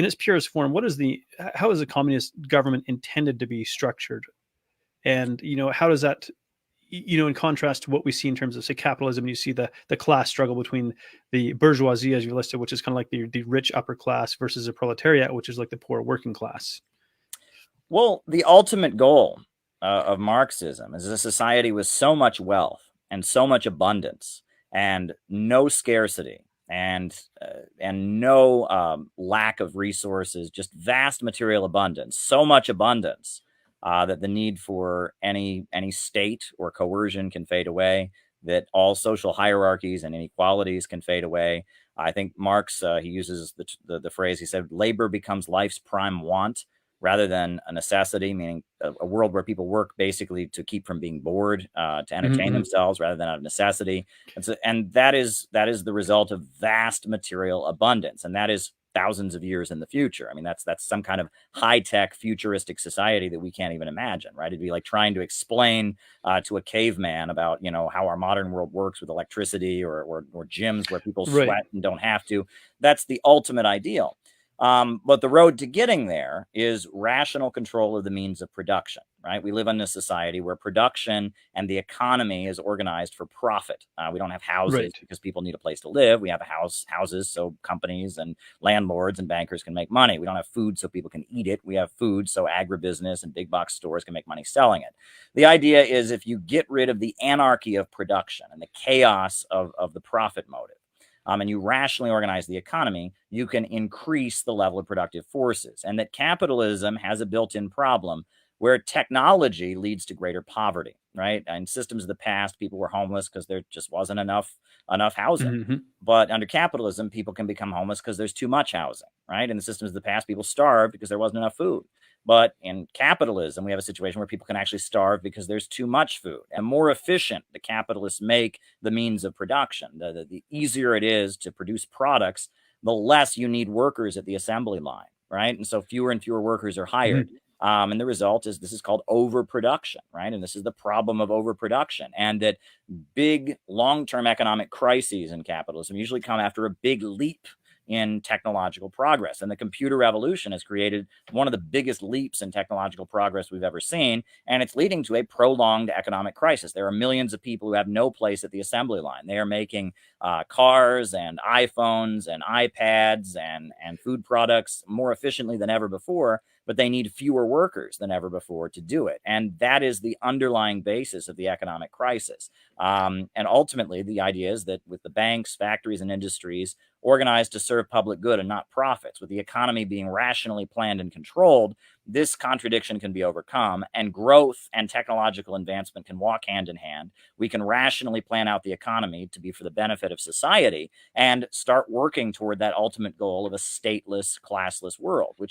in its purest form, how is a communist government intended to be structured? And, how does that, in contrast to what we see in terms of, say, capitalism, you see the class struggle between the bourgeoisie, as you listed, which is kind of like the rich upper class, versus the proletariat, which is like the poor working class. Well, the ultimate goal of Marxism is a society with so much wealth and so much abundance and no scarcity and no lack of resources, just vast material abundance, so much abundance that the need for any state or coercion can fade away, that all social hierarchies and inequalities can fade away. I think Marx, he uses the phrase, he said, labor becomes life's prime want rather than a necessity, meaning a world where people work basically to keep from being bored, to entertain themselves rather than out of necessity. And that is the result of vast material abundance. And that is thousands of years in the future. I mean, that's some kind of high-tech futuristic society that we can't even imagine, right? It'd be like trying to explain to a caveman about, how our modern world works with electricity or gyms where people sweat and don't have to. That's the ultimate ideal. But the road to getting there is rational control of the means of production, right? We live in a society where production and the economy is organized for profit. We don't have houses because people need a place to live. We have houses so companies and landlords and bankers can make money. We don't have food so people can eat it. We have food so agribusiness and big box stores can make money selling it. The idea is if you get rid of the anarchy of production and the chaos of the profit motive, and you rationally organize the economy, you can increase the level of productive forces. And that capitalism has a built-in problem where technology leads to greater poverty, right? In systems of the past, people were homeless because there just wasn't enough housing. But under capitalism, people can become homeless because there's too much housing, right? In the systems of the past, people starved because there wasn't enough food. But in capitalism, we have a situation where people can actually starve because there's too much food. And more efficient the capitalists make the means of production, the easier it is to produce products, the less you need workers at the assembly line, right? And so fewer and fewer workers are hired. And the result is this is called overproduction, right? And this is the problem of overproduction. And that big long-term economic crises in capitalism usually come after a big leap in technological progress. And the computer revolution has created one of the biggest leaps in technological progress we've ever seen. And it's leading to a prolonged economic crisis. There are millions of people who have no place at the assembly line. They are making cars and iPhones and iPads and food products more efficiently than ever before, but they need fewer workers than ever before to do it. And that is the underlying basis of the economic crisis. And ultimately, the idea is that with the banks, factories, and industries organized to serve public good and not profits, with the economy being rationally planned and controlled, this contradiction can be overcome, and growth and technological advancement can walk hand in hand. We can rationally plan out the economy to be for the benefit of society and start working toward that ultimate goal of a stateless, classless world, which